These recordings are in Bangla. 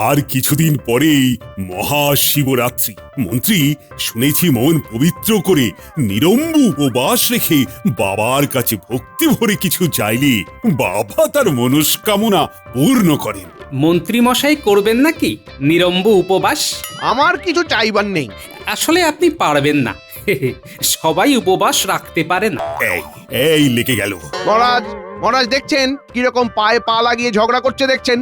আর কিছুদিন পরেই মহাশিবরাত্রি। মন্ত্রী, শুনেছি মন পবিত্র করে নিরম্ব উপবাস রেখে বাবার কাছে ভক্তি ভরে কিছু চাইলে বাবা তার মনস্কামনা পূর্ণ করেন। মন্ত্রী মশাই করবেন নাকি নিরম্ব উপবাস? আমার কিছু চাইবার নেই। আসলে আপনি পারবেন না। সবাই উপবাস রাখতে পারে না। এই লেগে গেল। মহারাজ, মহারাজ দেখছেন কিরকম পায়ে পা লাগিয়ে ঝগড়া করছে দেখছেন?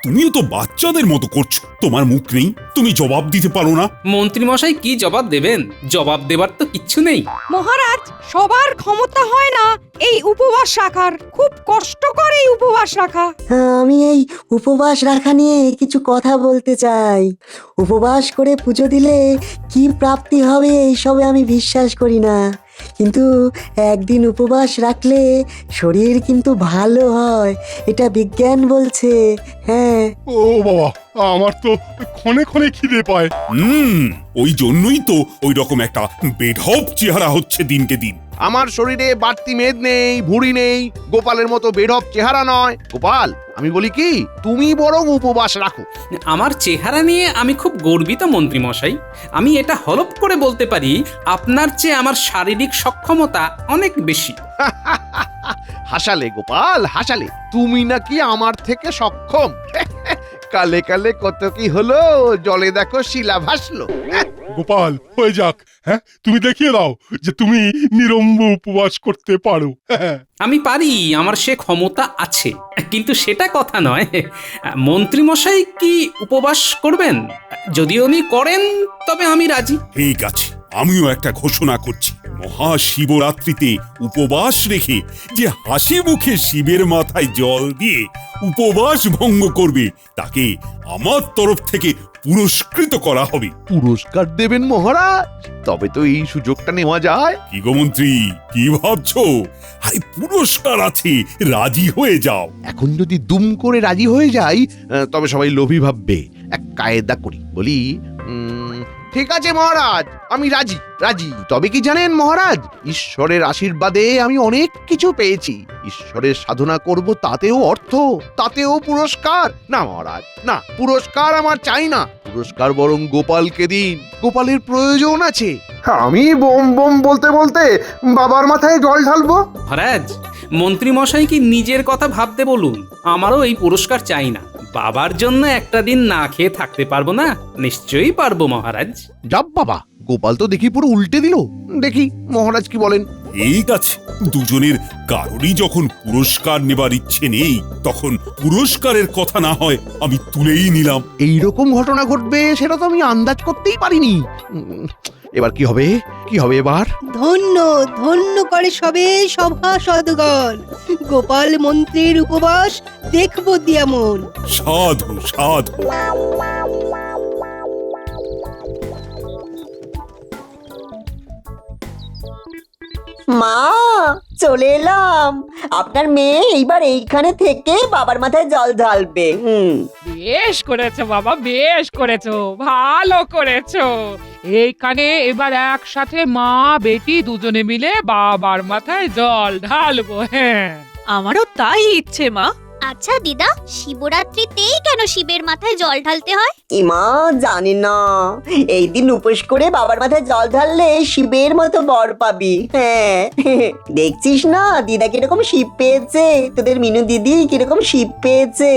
তুমিও তো বাচ্চাদের মতো করছো। তোমার মুখ নেই, তুমি জবাব দিতে পারো না? মন্ত্রী মশাই কি জবাব দেবেন? জবাব দেবার তো কিচ্ছু নেই। মহারাজ, সবার ক্ষমতা হয় না এই উপবাস রাখার। খুব কষ্টকর এই উপবাস রাখা। আমি এই উপবাস রাখা নিয়ে কিছু কথা বলতে চাই। উপবাস করে পুজো দিলে কি প্রাপ্তি হবে এইসবে আমি বিশ্বাস করি না, কিন্তু একদিন উপবাস রাখলে শরীর কিন্তু ভালো হয়, এটা বিজ্ঞান বলছে। হ্যাঁ। ও বাবা, আমার তো ক্ষণে ক্ষণে খিদে পায়। ওই জন্যই তো ওই রকম একটা বেঢপ চেহারা হচ্ছে দিনকে দিন। আমার শরীরে বাড়তি মেদ নেই, ভুঁড়ি নেই, গোপালের মতো বেঢপ চেহারা নয়। গোপাল, আমি বলি কি, তুমি বরং উপবাস রাখো। আমার চেহারা নিয়ে আমি খুব গর্বিত মন্ত্রী মশাই। আমি এটা হলপ করে বলতে পারি, আপনার চেয়ে আমার শারীরিক সক্ষমতা অনেক বেশি। হাসালে গোপাল, হাসালে। তুমি নাকি আমার থেকে সক্ষম। কালে কালে কত কি হলো, জলে দেখো শিলা ভাসলো। গোপাল, হয়ে যাক। হ্যাঁ, তুমি দেখিয়ে দাও যে তুমি নিরম্ব উপবাস করতে পারো। আমি পারি, আমার সে ক্ষমতা আছে, কিন্তু সেটা কথা নয়। মন্ত্রী মশাই কি উপবাস করবেন? যদি উনি করেন তবে আমি রাজি। ঠিক আছে, আমিও একটা ঘোষণা করছি। মহাশিবরাত্রিতে উপবাস রেখে যে হাসি মুখে শিবের মাথায় জল দিয়ে উপবাস ভঙ্গ করবে তাকে আমার তরফ থেকে পুরস্কৃত করা হবে। পুরস্কার দেবেন মহারাজ? তবে তো এই সুযোগটা নেওয়া যায়। কি গো মন্ত্রী, কি ভাবছো? আরে পুরস্কার আছে, রাজি হয়ে যাও। এখন যদি দুম করে রাজি হয়ে যাই, তবে সবাই লোভী ভাববে। এক কায়দা করি, বলি ঠিক আছে মহারাজ, আমি রাজি রাজি। তবে কি জানেন মহারাজ, ঈশ্বরের আশীর্বাদে আমি অনেক কিছু পেয়েছি। ঈশ্বরের সাধনা করব, তাতেও অর্থ, তাতেও পুরস্কার। না মহারাজ, না, পুরস্কার আমার চাই না। পুরস্কার বরং গোপালকে দিন, গোপালের প্রয়োজন আছে। আমি বোম বোম বলতে বলতে বাবার মাথায় জল ঢালবো। মহারাজ, মন্ত্রী মশাই কি নিজের কথা ভাবতে বলুন। আমারও এই পুরস্কার চাই না। বাবার জন্য একটা দিন না খেয়ে থাকতে পারবো না? নিশ্চয়ই পারবো মহারাজ। যাব বাবা, গোপাল তো দেখি পুরো উল্টে দিল। দেখি মহারাজ কি বলেন। ঠিক আছে, দুজনের কারোরই যখন পুরস্কার নেবার ইচ্ছে নেই, তখন পুরস্কারের কথা না হয় আমি তুলেই নিলাম। এইরকম ঘটনা ঘটবে সেটা তো আমি আন্দাজ করতেই পারিনি। এবার কি হবে, কি হবে এবার? ধন্য ধন্য করে সবে সভাসদগণ। গোপাল মন্ত্রীর উপবাস দেখবো দিয়ামন। সাধু সাধু। মা, চলে এলাম। আপনার মেয়ে এইবার এইখানে থেকে বাবার মাথায় জল ঢালবে। বেশ করেছো বাবা, বেশ করেছো, ভালো করেছো। এইখানে এবার একসাথে মা বেটি দুজনে মিলে বাবার মাথায় জল ঢালবো। হ্যাঁ, আমারও তাই ইচ্ছে মা। আচ্ছা দিদা, শিবরাত্রিতেই কেন শিবের মাথায় জল ঢালতে হয়? মা, জানি না, এই দিন উপোস করে বাবার মাথায় জল ঢাললে শিবের মতো বর পাবি। হ্যাঁ, দেখছিস না দিদা কিরকম শিব পেয়েছে, তোদের মিনু দিদি কিরকম শিব পেয়েছে।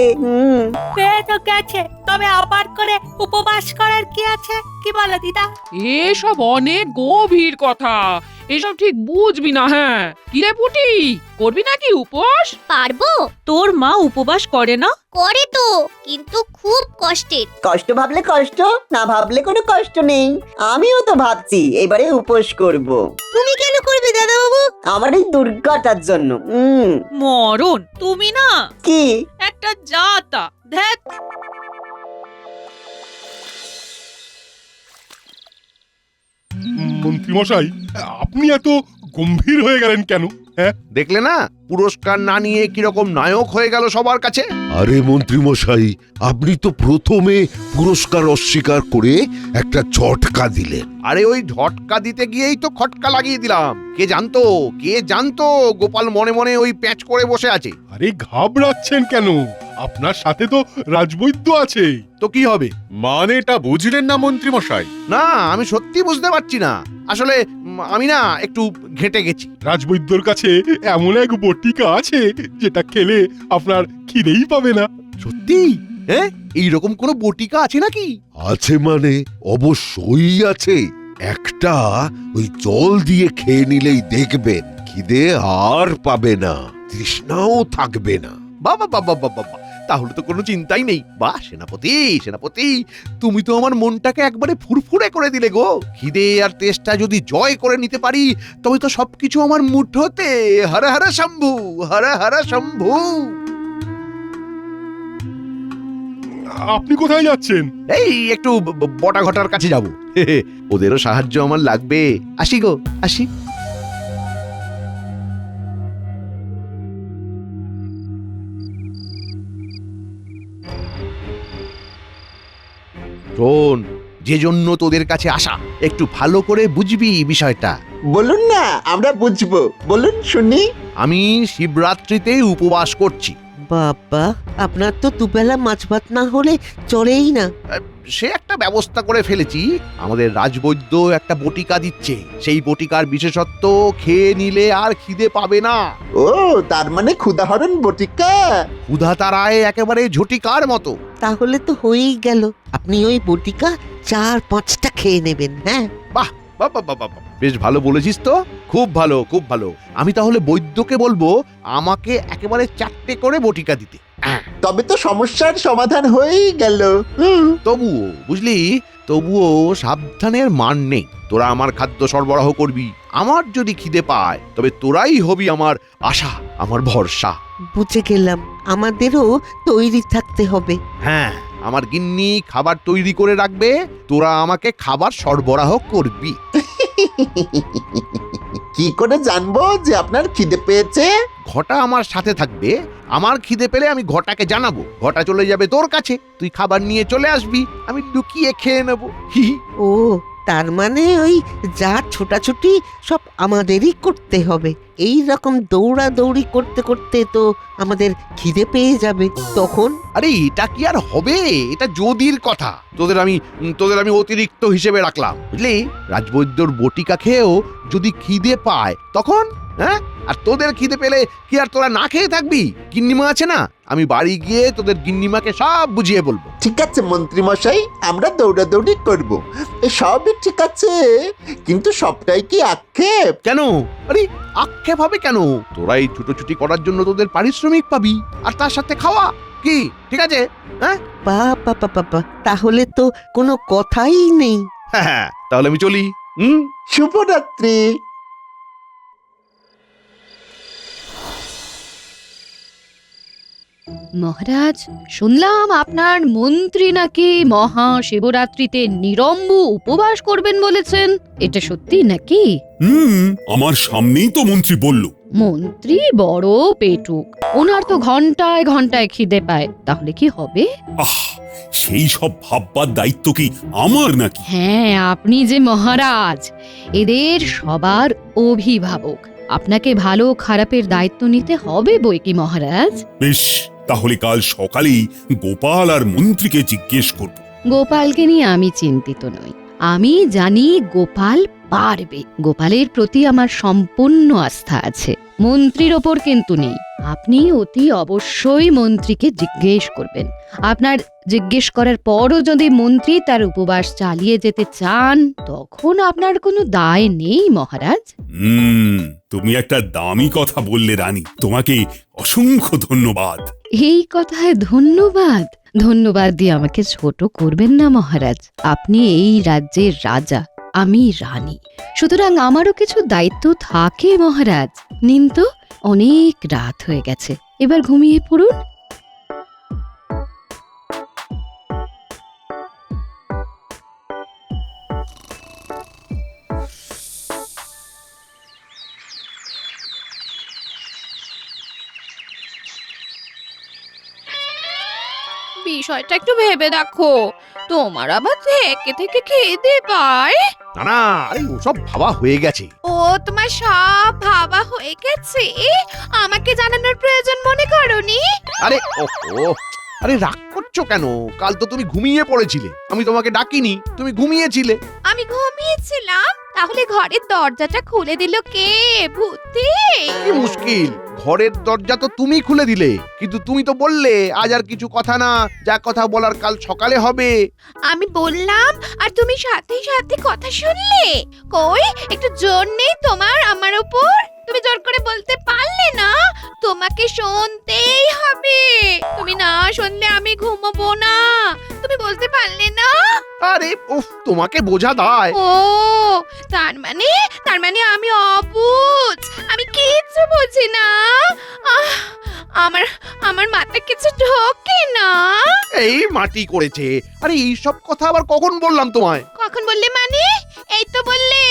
পেয়ে তো গেছে, তবে আবার করে উপবাস করার কি আছে, কি বলো দিদা? এসব অনেক গভীর কথা, এসব ঠিক বুঝবি না। হ্যাঁ, কিরে পুটি, করবি নাকি উপোস? পারবো। তোর মা উপবাস করে না? করে তো, কিন্তু খুব কষ্টের। কষ্ট ভাবলে কষ্ট, না ভাবলে কোনো কষ্ট নেই। আমিও তো ভাবছি এবারে উপোস করব। তুমি কেন করবে দাদা বাবু? আমার এই দুর্গাটার জন্য। মরণ, তুমি না কি একটা জাতা। ধ্যাৎ। মন্ত্রী মশাই, আপনি এত গম্ভীর হয়ে গেলেন কেন? হ্যাঁ, দেখলে না, পুরস্কার না নিয়ে কিরকম নায়ক হয়ে গেল সবার কাছে। আরে মন্ত্রী মশাই, আপনি তো প্রথমে পুরস্কার অস্বীকার করে একটা ঝটকা দিলেন। আরে ওই ঝটকা দিতে গিয়েই তো খটকা লাগিয়ে দিলাম। কে জানতো গোপাল মনে মনে ওই প্যাঁচ করে বসে আছে। আরে ঘাবড়াচ্ছেন কেন? আপনার সাথে তো রাজবৈদ্য আছে। তো কি হবে? মানেটা বুঝলেন না মন্ত্রী মশাই? না, আমি সত্যি বুঝতে পারছি না। আসলে আমি না একটু ঘেঁটে গেছি। রাজবৈদ্যর কাছে এমন এক বটিকা আছে যেটা খেলে আপনার খিদেই পাবে না। সত্যি? হ্যাঁ, এইরকম কোনো বটিকা আছে নাকি? আছে মানে অবশ্যই আছে। একটা ওই জল দিয়ে খেয়ে নিলেই দেখবেন খিদে আর পাবে না, তৃষ্ণাও থাকবে না। বাবা বাবা বাবা বাবা, তাহলে তো কোনো চিন্তাই নেই। বাহ সেনাপতি, তুমি তো আমার মনটাকে একবারে ফুরফুরে করে দিলে গো। খিদে আর তেষ্টা যদি জয় করে নিতে পারি তবে তো সবকিছু আমার মুঠোতে। হর হর শম্ভু, হর হর শম্ভু। আপনি কোথায় যাচ্ছেন? এই একটু বটা ঘটার কাছে যাব। ওদেরও সাহায্য আমার লাগবে। আসি গো, আসি। শোন, যে জন্য তোদের কাছে আসা, একটু ভালো করে বুঝবি বিষয়টা। বলুন না, আমরা বুঝবো, বলুন শুনি। আমি শিবরাত্রিতে উপবাস করছি। বাবা, আপনার তো দুবেলা মাছ ভাত না হলে চলেই না। সে একটা ব্যবস্থা করে ফেলেছি। আমাদের রাজবৈদ্য একটা বটিকা দিচ্ছে। সেই বটিকার বিশেষত্ব খেয়ে নিলে আর খিদে পাবে না। ও, তার মানে ক্ষুধাহরণ বটিকা। ক্ষুধা তারায় একেবারে ঝটিকার মতো। তাহলে তো হয়েই গেল। আপনি ওই বটিকা 4-5টা খেয়ে নেবেন। হ্যাঁ, বাহ, বেশ ভালো বলেছিস তো। খুব ভালো, খুব ভালো। আমি তাহলে বৈদ্যকে বলবো আমাকে একেবারে 4টে করে বটিকা দিতে। তবে তো সমস্যার সমাধান হয়েই গেল। তবুও বুঝলি, তবুও সাবধানের মান নেই। তোরা আমার খাদ্য সরবরাহ করবি। আমার যদি খিদে পায় তবে তোরাই হবি আমার আশা, আমার ভরসা। বুঝে গেলাম। আমাদেরও তৈরি থাকতে হবে। হ্যাঁ, আমার গিন্নি খাবার তৈরি করে রাখবে, তোরা আমাকে খাবার সরবরাহ করবি। কি করে জানবো যে আপনার খিদে পেয়েছে? ঘটা আমার সাথে থাকবে। আমার খিদে পেলে আমি ঘটাকে জানাবো। ঘটা চলে যাবে তোর কাছে, তুই খাবার নিয়ে চলে আসবি, আমি লুকিয়ে খেয়ে নেবো। হি হি। ও, তার মানে ওই যা ছোটাছুটি সব আমাদেরই করতে হবে। এই রকম দৌড়াদৌড়ি করতে করতে তো আমাদের খিদে পেয়ে যাবে তখন। আরে এটা কি আর হবে? এটা যদির কথা। তোদের আমি অতিরিক্ত হিসেবে রাখলাম, বুঝলি? রাজবৈদ্যর বটিকা খেয়েও যদি খিদে পায় তখন, হ্যাঁ? আর তোদের খিদে পেলে কি আর তোরা না খেয়ে থাকবি? গিন্নিমা আছে না, আমি বাড়ি গিয়ে তোদের গিন্নিমাকে সব বুঝিয়ে বলবো। ঠিক আছে মন্ত্রী মশাই, আমরা দৌড়াদৌড়ি করব। সবই ঠিক আছে, কিন্তু সবটাই কি আক্ষেপ? কেন? আরে আক্ষেপ হবে কেন? তোরা এই ছুটোছুটি করার জন্য তোদের পারিশ্রমিক পাবি, আর তার সাথে খাওয়া। কি ঠিক আছে? হ্যাঁ, বাবা, তাহলে তো কোনো কথাই নেই। হ্যাঁ, তাহলে আমি চলি। শুভরাত্রি। মহারাজ, শুনলাম আপনার মন্ত্রী নাকি মহাশিবরাত্রিতে নিরম্বু উপবাস করবেন বলেছেন। এটা সত্যি নাকি? আমার সামনেই তো মন্ত্রী বলল। মন্ত্রী বড় পেটুক, ওনার তো ঘন্টায় ঘন্টায় খিদে পায়। তাহলে কি হবে? সেই সব ভাববার দায়িত্ব কি আমার নাকি? হ্যাঁ, আপনি যে মহারাজ, এদের সবার অভিভাবক। আপনাকে ভালো খারাপের দায়িত্ব নিতে হবে বই কি মহারাজ। বেশ, তাহলে কাল সকালেই গোপাল আর মন্ত্রীকে জিজ্ঞেস করব। গোপালকে নিয়ে আমি চিন্তিত নই। আমি জানি গোপাল পারবে। গোপালের প্রতি আমার সম্পূর্ণ আস্থা আছে। মন্ত্রীর ওপর কিন্তু নেই। আপনি অতি অবশ্যই মন্ত্রীকে জিজ্ঞেস করবেন। আপনার জিজ্ঞেস করার পরও যদি মন্ত্রী তার উপবাস চালিয়ে যেতে চান, তখন আপনার কোনো দায় নেই মহারাজ। তুমি একটা দামি কথা বললে রানী, তোমাকে অসংখ্য ধন্যবাদ। এই কথায় ধন্যবাদ দিয়ে আমাকে ছোট করবেন না মহারাজ। আপনি এই রাজ্যের রাজা, আমি রানী, সুতরাং আমারও কিছু দায়িত্ব থাকে মহারাজ। নিন তো, অনেক রাত হয়ে গেছে, এবার ঘুমিয়ে পড়ুন। বিষয়টা একটু ভেবে দেখো, তোমার আবার থেকে থেকে খিদে পায়। না না, আরে ওসব ভাবা হয়ে গেছে। ও তোমার সব ভাবা হয়ে গেছে, আমাকে জানানোর প্রয়োজন মনে করোনি? আরে ওহো, আরে রাগ করছো কেন? কাল তো তুমি ঘুমিয়ে পড়েছিলে, আমি তোমাকে ডাকিনি, তুমি ঘুমিয়েছিলে। আমি ঘুমিয়েছিলাম, তাহলে ঘরের দরজাটা খুলে দিল কে? ভূতে? কি মুশকিল, ঘরের দরজা তো তুমি খুলে দিলে, কিন্তু তুমি তো বললে আজ আর কিছু কথা না, যা কথা বলার কাল সকালে হবে। আমি বললাম আর তুমি সাথে সাথে কথা শুনলে? কই একটু জোর নেই তোমার আমার উপর? তুমি জোর করে বলতে পারলে না? তোমাকে শুনতেই হবে, তুমি না শুনলে আমি ঘুমাবো না। তুমি বলতে পারলে না? আরে উফ, তোমাকে বোঝা দায়। ও তার মানে আমি অবুঝ, আমি কিচ্ছু বুঝি না। আমার মাথায় কিছু ঢোকে না। এই মাটি করেছে। আরে এই সব কথা আবার কখন বললাম তোমায়? কখন বললে মানে? এই তো বললে,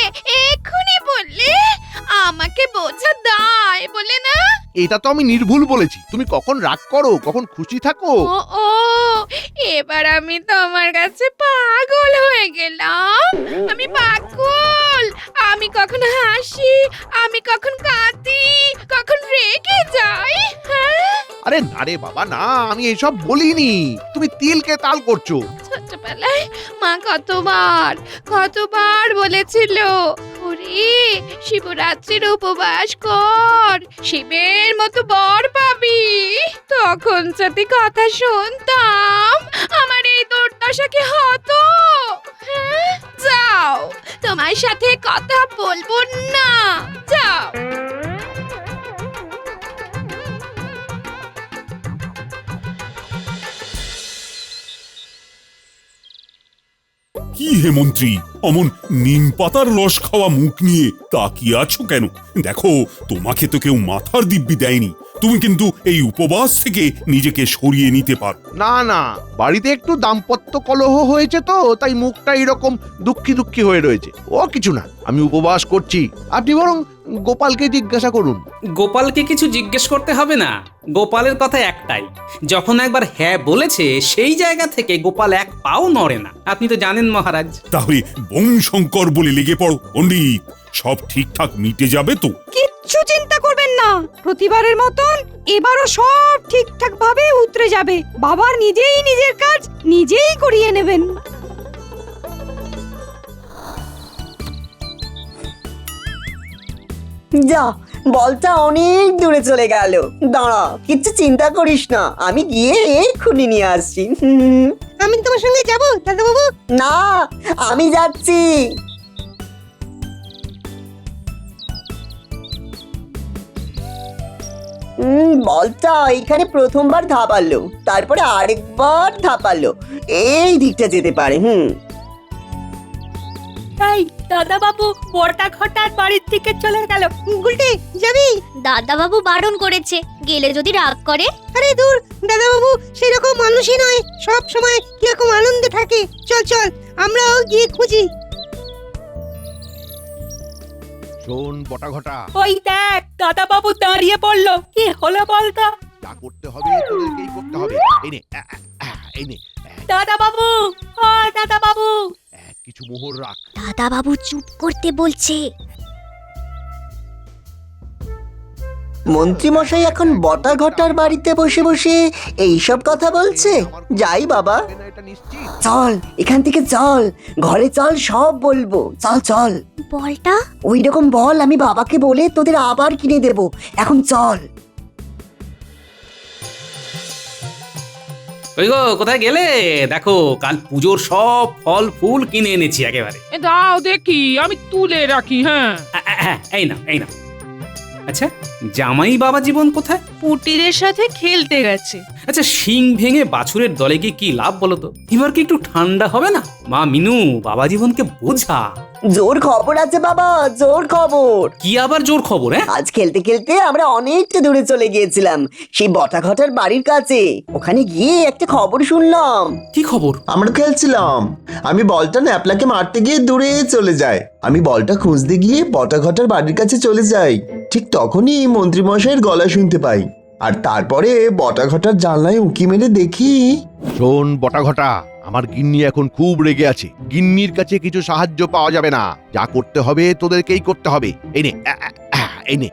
এক্ষুনি বললে। আমাকে বোঝা দায় বলে না? এটা তো আমি নির্ভুল বলেছি। তুমি কখন রাগ করো, কখন খুশি থাকো। ও এবার আমি তোমার কাছে পাগল হয়ে গেলাম। আমি পাগল, আমি কখন হাসি, আমি কখন কাঁদি, কখন রেগে যাই। হ্যাঁ? আরে না রে বাবা না, আমি এসব বলিনি, তুমি তিলকে তাল করছো। ছোটবেলায় মা কতবার বলেছিল, ওরে শিবরাত্রির উপবাস কর, শিবের মতো বর পাবি। তখন যদি কথা শুনতাম, আমার এই দুর্দশা কি হতো? হ্যাঁ? যাও, তোমার সাথে কথা বলবো না, যাও। কি হে মন্ত্রী, অমন নিম পাতার রস খাওয়া মুখ নিয়ে তাকিয়ে আছো কেন? দেখো, তোমাকে তো কেউ মাথার দিব্যি দেয়নি, তুমি কিন্তু এই উপবাস থেকে নিজেকে সরিয়ে নিতে পারো। না না, বাড়িতে একটু দাম্পত্য কলহ হয়েছে তো, তাই মুখটা এরকম দুঃখী দুঃখী হয়ে রয়েছে। ও কিছু না, আমি উপবাস করছি। আপনি বরং গোপালকে জিজ্ঞাসা করুন। গোপালকে কিছু জিজ্ঞেস করতে হবে না, গোপালের কথা একটাই, যখন একবার হ্যাঁ বলেছে সেই জায়গা থেকে গোপাল এক পাও নড়ে না। আপনি তো জানেন মহারাজ। তাহলে বংশঙ্কর বলে লেগে পড়ো পণ্ডিত, সব ঠিকঠাক মিটে যাবে তো? কিচ্ছু চিন্তা করবেন না, প্রতিবারের মতন এবারও সব ঠিকঠাক ভাবে উতরে যাবে। বাবার নিজেই নিজের কাজ নিজেই করিয়ে নেবেন। যা, বলটা অনেক দূরে চলে গেল। দাঁড়া, কিচ্ছু চিন্তা করিস না, আমি গিয়ে এক্ষুনি নিয়ে আসছি। আমি তোমার সঙ্গে যাব দাদা বাবু? না, আমি যাচ্ছি। বলটা এখানে প্রথমবার ধাপালো, তারপরে আরেকবার ধাপালো, এই দিকটা যেতে পারে। এই দাদা বাবু বটা ঘটার বাড়ির দিকে চলে গেল। গুলটে যাবি? দাদা বাবু বারণ করেছে, গেলে যদি রাগ করে। আরে দূর, দাদা বাবু সেরকম মানুষই নয়, সব সময় কিরকম আনন্দে থাকে। চল চল, আমরাও গিয়ে খুঁজি। শোন বটা ঘটা, ওই দেখ দাদা বাবু দাঁড়িয়ে পড়লো, কি হলো বলতো? যা করতে হবে তোদেরকেই করতে হবে। এই নে, এই নে। দাদা বাবু, ও দাদা বাবু, কিছু মোহর রাখ। দাদা বাবু চুপ করতে বলছে। মন্ত্রী মশাই এখন বটা ঘটার বাড়িতে বসে বসে এইসব কথা বলছে। যাই বাবা, চল এখান থেকে, চল ঘরে চল, সব বলবো। চল চল। বলটা ওই রকম বল আমি বাবাকে বলে তোদের আবার কিনে দেব। এখন চল। ওই গো, কোথায় গেলে? দেখো, কাল পুজোর সব ফল ফুল কিনে এনেছি একেবারে। দাও দেখি, আমি তুলে রাখি। হ্যাঁ, এই না, এই না। আচ্ছা, জামাই বাবা জীবন কোথায়? পুটিরের সাথে খেলতে গেছে। আচ্ছা, শিং ভেঙে বাছুরের দলে গিয়ে কি লাভ বলো তো? এবার কি একটু ঠান্ডা হবে না? মা মিনু, বাবা জীবনকে বোঝা। জোর খবর আছে বাবা, জোর খবর। কি আবার জোর খবর? আজ খেলতে খেলতে আমরা অনেকটা দূরে চলে গিয়েছিলাম, সেই বটাঘটার বাড়ির কাছে। ওখানে গিয়ে একটা খবর শুনলাম। কি খবর? আমরা খেলছিলাম, আমি বলটা ন্যাপলাকে মারতে গিয়ে দূরে চলে যায়। আমি বলটা খুঁজতে গিয়ে বটাঘটার বাড়ির কাছে চলে যাই। ঠিক তখনই মন্ত্রী মশাইয়ের গলা শুনতে পাই। আর তারপরে বটাঘটার জানলায় উঁকি মেরে দেখি। শোন বটাঘটা, আমার গিন্নি এখন খুব রেগে আছে। গিন্নির কাছে কিছু সাহায্য পাওয়া যাবে না, যা করতে হবে তোদেরকেই করতে হবে। এই নে এই নে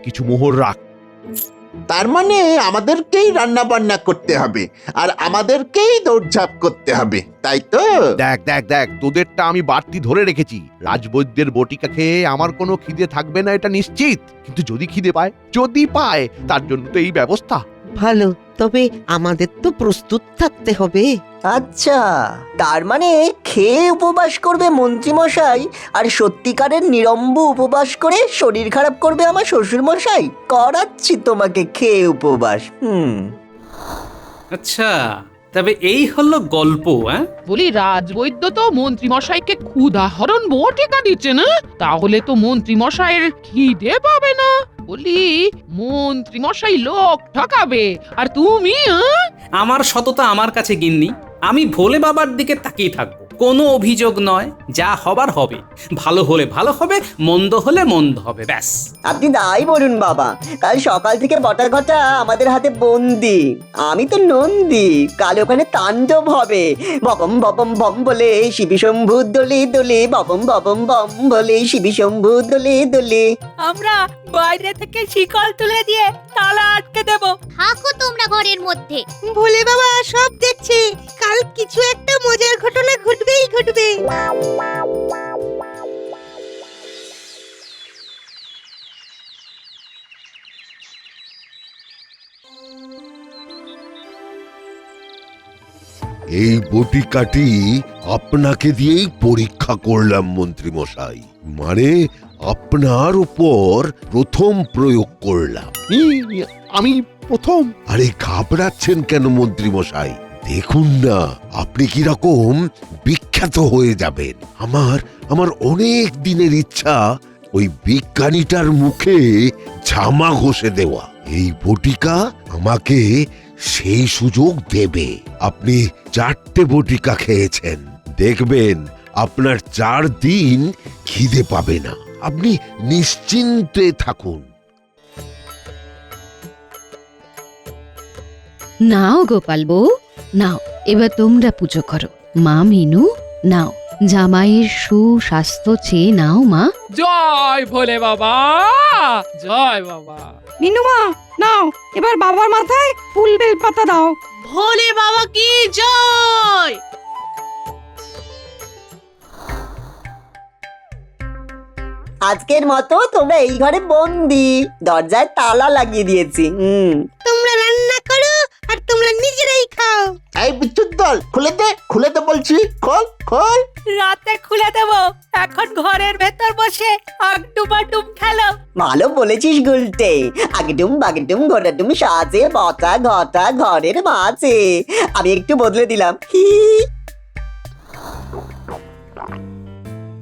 কিছু মোহর রাখ। তার মানে আমাদেরকেই রান্না বান্না করতে হবে আর আমাদেরকেই দৌড়ঝাঁপ করতে হবে, তাই তো? দেখ দেখ দেখ, তোদেরটা আমি বাড়তি ধরে রেখেছি। রাজবৈদ্যের বটিকা খেয়ে আমার কোনো খিদে থাকবে না এটা নিশ্চিত, কিন্তু যদি খিদে পায়, যদি পায়, তার জন্য তো এই ব্যবস্থা। ভালো, তবে আমাদের তো প্রস্তুত থাকতে হবে। আচ্ছা, তার মানে খেয়ে উপবাস করবে মন্ত্রী মশাই আর সত্যিকারের নিরম্ব উপবাস করে শরীর খারাপ করবে আমার শ্বশুর মশাই। করাচ্ছি তোমাকে খেয়ে উপবাস। আচ্ছা, তবে এই হলো গল্প। বলি রাজবৈদ্য তো মন্ত্রী মশাইকে ক্ষুধাহরণ বটিকা দিচ্ছে না, তাহলে তো মন্ত্রী মশাইয়ের খিদে পাবে না। বলি মন্ত্রী মশাই লোক ঠকাবে আর তুমি আমার সততা আমার কাছে গিন্নি, আমি ভোলে বাবার দিকে তাকিয়ে থাকবো। কোনো অভিযোগ নয়, যা হবার হবে। ভালো হলে ভালো হবে, মন্দ হলে মন্দ হবে, ব্যাস। আপনি তাই বলুন বাবা, কাল সকাল থেকে বটাঘটা আমাদের হাতে বন্দি। আমি তো নন্দী, কাল ওখানে তাণ্ডব হবে। বপম বপম বম বলে শিবি শম্ভু দোলে দোলে, বপম বপম বম বলে শিবি শম্ভু দোলে দোলে। আমরা বাইরে থেকে শিকল তুলে দিয়ে তালা আটকে দেব। থাকো তোমরা ঘরের মধ্যে। ভোলে বাবা সব দেখছে, কাল কিছু একটা মজার ঘটনা ঘটবেই ঘটবে। এই বটিকাটি আপনাকে দিয়েই পরীক্ষা করলাম মন্ত্রী মশাই, মানে আপনার উপর প্রথম প্রয়োগ করলাম। আমি প্রথম? আরে ঘাবড়াচ্ছেন কেন মন্ত্রী মশাই? দেখুন না, আপনি কিরকম বিখ্যাত হয়ে যাবেন। আমার অনেক দিনের ইচ্ছা ওই বিজ্ঞানীটার মুখে ঝামা ঘষে দেওয়া। এই বটিকা আমাকে সেই সুযোগ দেবে। আপনি 4টে বটিকা খেয়েছেন, দেখবেন আপনার 4 দিন খিদে পাবে না। আপনি নিশ্চিন্তে থাকুন। নাও গোপাল বউ, নাও, এবার তোমরা পুজো করো। মা মিনু, নাও, জামাইয়ের সুস্বাস্থ্য চেয়ে নাও মা। জয় ভোলে বাবা, জয় বাবা। মিনুমা নাও, এবার বাবার মাথায় ফুল বেল পাতা দাও। ভোলে বাবা কি জয়। আজকের মতো তোমরা এই ঘরে বন্দি, দরজায় তালা লাগিয়ে দিয়েছি। তোমরা রান্না করো আর তোমরা নিজেরাই খাও। এই বিদ্যুৎ দল, খুলে দে বলছি, খোল। রাতে খুলে দেব, এখন ঘরের ভেতর বসে আগডুম খেলো। ভালো বলেছিস গুলটে, আগডুম বাগডুম ঘোরাডুম সাজে বটা ঘটা ঘরের মাঝে। আমি একটু বদলে দিলাম।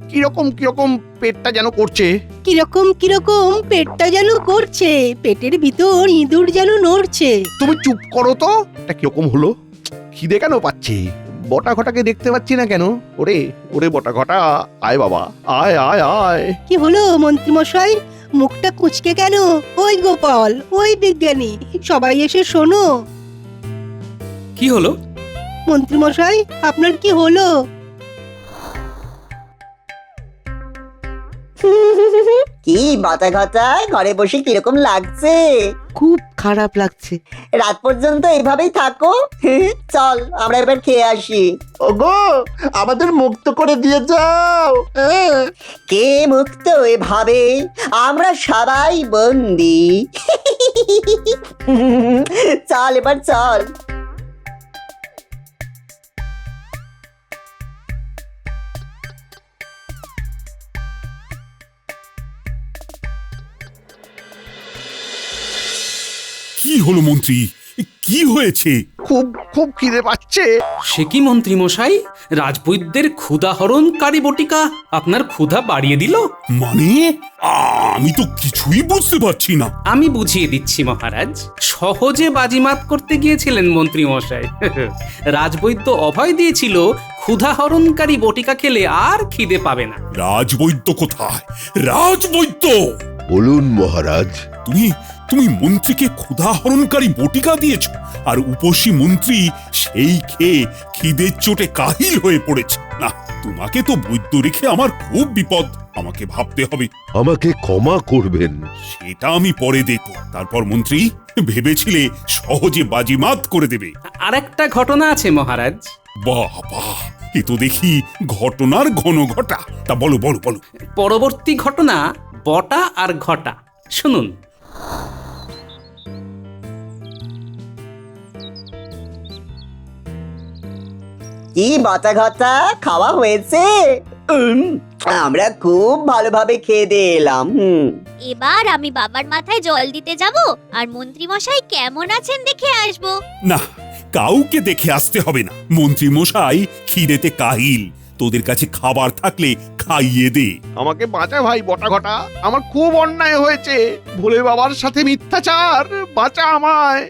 কিরকম কিরকম পেটটা যেন করছে। কিরকম পেটটা যেন করছে, পেটের ভিতর ইঁদুর যেন নড়ছে। তুমি চুপ করো তো, এটা কিরকম হলো? খিদে কেন পাচ্ছে? বটাঘটাকে দেখতে পাচ্ছি না কেন? ওরে বটাঘটা, আয় বাবা, আয় আয় আয়। কি হলো মন্ত্রী মশাই, মুখটা কুঁচকে কেন? ওই গোপাল, ওই বিজ্ঞানী, সবাই এসে শোনো। কি হলো মন্ত্রী মশাই, আপনার কি হলো? কি বটাঘটা, ঘরে বসে কিরকম লাগছে? খুব খারাপ লাগছে। রাত পর্যন্ত এইভাবেই থাকো। চল আমরা এবার খেয়ে আসি। ওগো, আমাদের মুক্ত করে দিয়ে যাও। কে মুক্ত এভাবে? আমরা সবাই বন্দি। চল এবার চল। কি হলো মন্ত্রী, কি হয়েছে? খুব খুব খিদে পাচ্ছে। সে কি মন্ত্রী মশাই, রাজবৈদ্যের ক্ষুধাহরণকারী বটিকা আপনার ক্ষুধা বাড়িয়ে দিল? মানে আমি তো কিছুই বুঝতে পারছি না। আমি বুঝিয়ে দিচ্ছি মহারাজ। সহজে বাজিমাত করতে গিয়েছিলেন মন্ত্রী মশাই। রাজবৈদ্য অভয় দিয়েছিল ক্ষুধাহরণকারী বটিকা খেলে আর খিদে পাবে না। রাজবৈদ্য কোথায়? রাজবৈদ্য! বলুন মহারাজ। তুমি তুমি মন্ত্রীকে ক্ষুধাহরণকারী বটিকা দিয়েছ, আর উপসী মন্ত্রী সেই খেয়ে খিদের চোটে কাহিল হয়ে পড়েছে। না, তোমাকে তো বৈদ্য রেখে আমার খুব বিপদ। আমাকে ভাবতে হবে। আমাকে ক্ষমা করবেন। সেটা আমি পরে দেখব। তারপর মন্ত্রী, ভেবেছিলে সহজে বাজিমাত করে দেবে। আর একটা ঘটনা আছে মহারাজ। বাহ বাহ, এ তো দেখি ঘটনার ঘন ঘটা। তা বলো বলো বলো। পরবর্তী ঘটনা বটা আর ঘটা, শুনুন। কি বাটা ঘটা খাওয়া হয়েছে? আমরা খুব ভালোভাবে খেয়ে দিয়ে এলাম। এবার আমি বাবার মাথায় জল দিতে যাব আর মন্ত্রী মশাই কেমন আছেন দেখে আসবো। না, কাউকে দেখে আসতে হবে না। মন্ত্রী মশাই খিদেতে কাহিল, তোদের কাছে খাবার থাকলে খাইয়ে দে। আমাকে বাঁচা ভাই বটা ঘটা, আমার খুব অন্যায় হয়েছে। ভোলে বাবার সাথে মিথ্যাচার, বাঁচা আমায়।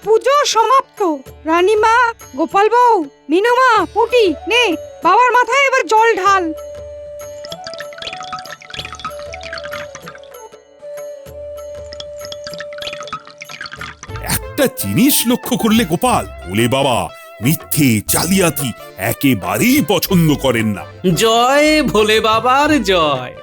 পুজো সমাপ্ত। রানীমা, গোপাল বউ, মিনুমা, পুটি, নে বাবার মাথায় এবার জল ঢাল। একটা জিনিস লক্ষ্য করলে গোপাল, ভোলে বাবা মিথ্যে জালিয়াতি একেবারেই পছন্দ করেন না। জয় ভোলে বাবার জয়।